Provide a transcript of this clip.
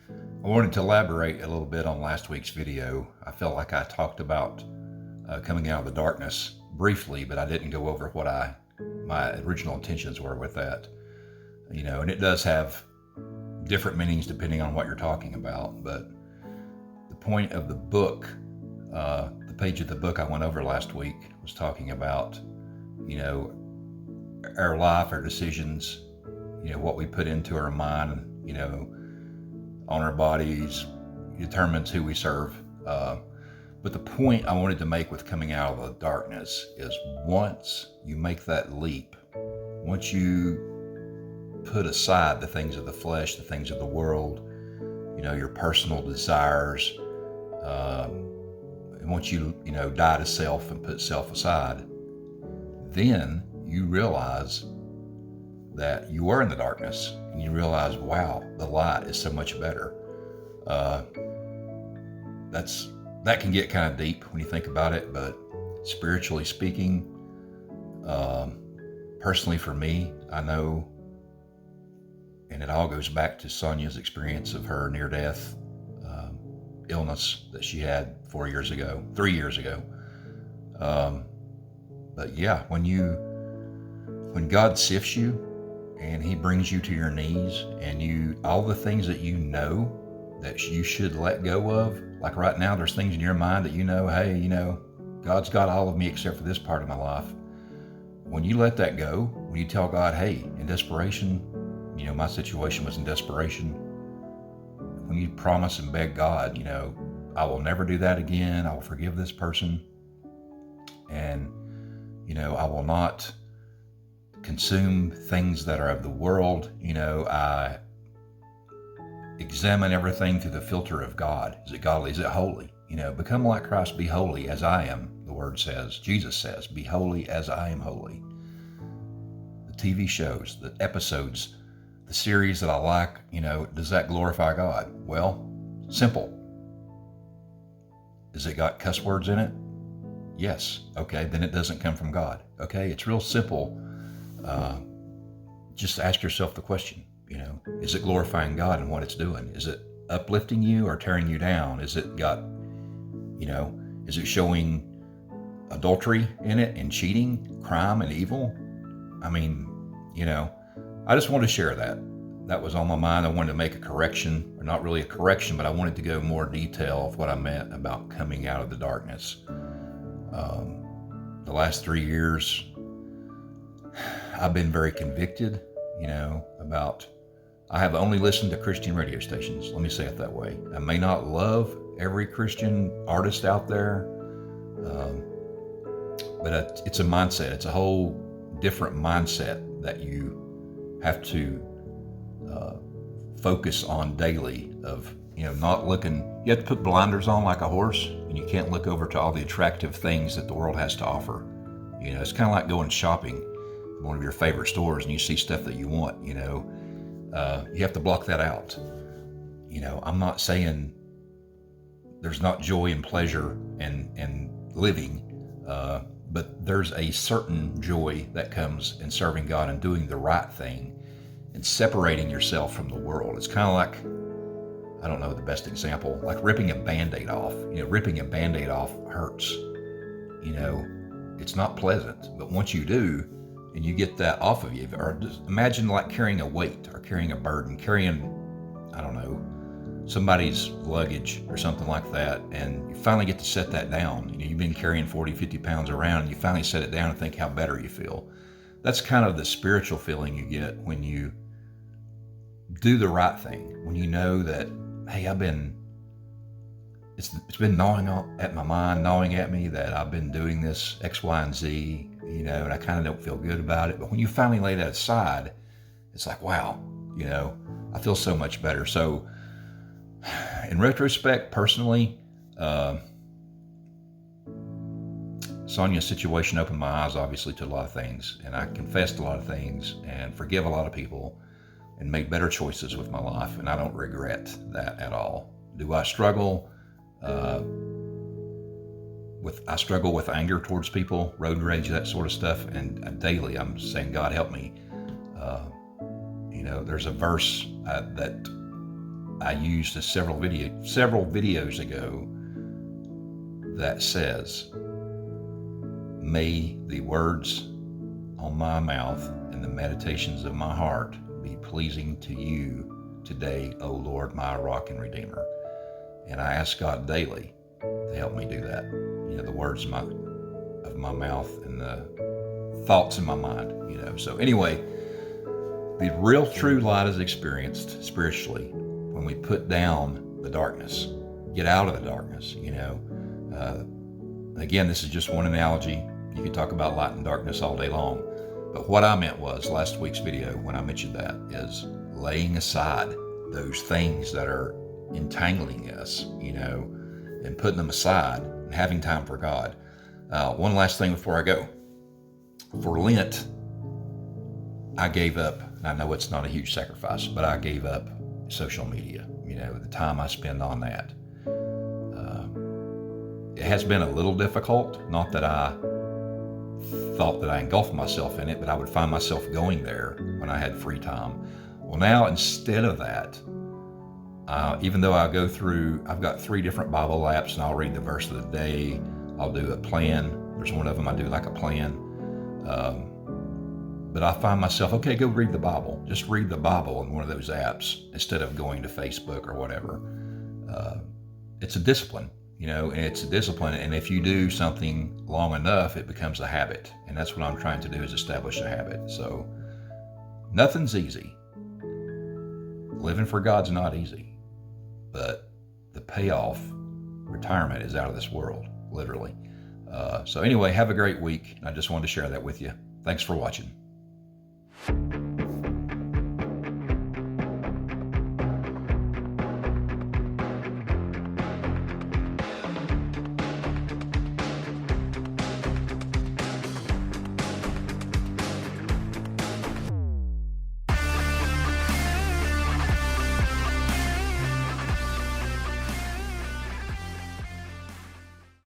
I wanted to elaborate a little bit on last week's video. I felt like I talked about coming out of the darkness briefly, but I didn't go over what my original intentions were with that. And it does have different meanings depending on what you're talking about. But the point of the book, the page of the book I went over last week was talking about, our life, our decisions, what we put into our mind, on our bodies determines who we serve. But the point I wanted to make with coming out of the darkness is once you make that leap, once you put aside the things of the flesh, the things of the world, your personal desires, and once you, die to self and put self aside, then you realize that you are in the darkness and you realize, wow, the light is so much better. That can get kind of deep when you think about it, but spiritually speaking, personally for me, I know, and it all goes back to Sonia's experience of her near-death illness that she had 3 years ago. But yeah, when God sifts you and he brings you to your knees and all the things that that you should let go of, like right now, there's things in your mind that hey, God's got all of me except for this part of my life. When you let that go, when you tell God, hey, in desperation, my situation was in desperation. When you promise and beg God, I will never do that again. I will forgive this person. And, I will not consume things that are of the world. I examine everything through the filter of God. Is it godly? Is it holy? Become like Christ, be holy as I am, the word says. Jesus says, be holy as I am holy. The TV shows, the episodes, the series that I like, does that glorify God? Well, simple. Has it got cuss words in it? Yes. Okay, then it doesn't come from God. Okay, it's real simple. Just ask yourself the question, is it glorifying God in what it's doing? Is it uplifting you or tearing you down? Is it is it showing adultery in it and cheating, crime and evil? I just wanted to share that. That was on my mind. I wanted to make a correction, or not really a correction, but I wanted to go more detail of what I meant about coming out of the darkness. The last 3 years, I've been very convicted, about, I have only listened to Christian radio stations. Let me say it that way. I may not love every Christian artist out there, but it's a mindset. It's a whole different mindset that you have to focus on daily of, not looking, you have to put blinders on like a horse, and you can't look over to all the attractive things that the world has to offer. It's kind of like going shopping in one of your favorite stores and you see stuff that you want, you have to block that out. I'm not saying there's not joy and pleasure and living, but there's a certain joy that comes in serving God and doing the right thing and separating yourself from the world. It's kind of like, I don't know the best example, like ripping a Band-Aid off. Ripping a Band-Aid off hurts. It's not pleasant, but once you do, and you get that off of you, or just imagine like carrying a weight or carrying a burden, I don't know, somebody's luggage or something like that, and you finally get to set that down. You've been carrying 40, 50 pounds around, and you finally set it down and think how better you feel. That's kind of the spiritual feeling you get when you do the right thing, when you know that, hey, it's been gnawing at my mind, gnawing at me that I've been doing this X, Y, and Z, and I kind of don't feel good about it. But when you finally lay that aside, it's like, wow, I feel so much better. So in retrospect, personally, Sonia's situation opened my eyes, obviously, to a lot of things. And I confessed a lot of things and forgive a lot of people and made better choices with my life. And I don't regret that at all. Do I struggle? I struggle with anger towards people, road rage, that sort of stuff, and daily I'm saying, God, help me. There's a verse that I used several videos ago that says, may the words on my mouth and the meditations of my heart be pleasing to you today, O Lord, my rock and redeemer. And I ask God daily to help me do that. The words of my mouth and the thoughts in my mind, So anyway, the real true light is experienced spiritually when we put down the darkness, get out of the darkness, Again, this is just one analogy. You can talk about light and darkness all day long. But what I meant was, last week's video, when I mentioned that, is laying aside those things that are entangling us, and putting them aside and having time for God. One last thing before I go. For Lent, I gave up, and I know it's not a huge sacrifice, but I gave up social media, the time I spend on that. It has been a little difficult, not that I thought that I engulfed myself in it, but I would find myself going there when I had free time. Well, now instead of that, even though I've got 3 different Bible apps, and I'll read the verse of the day, I'll do a plan. There's one of them I do like a plan. But I find myself, okay, go read the Bible. Just read the Bible in one of those apps instead of going to Facebook or whatever. It's a discipline, and it's a discipline. And if you do something long enough, it becomes a habit. And that's what I'm trying to do, is establish a habit. So nothing's easy. Living for God's not easy, but the payoff, retirement, is out of this world, literally. So anyway, have a great week. I just wanted to share that with you. Thanks for watching.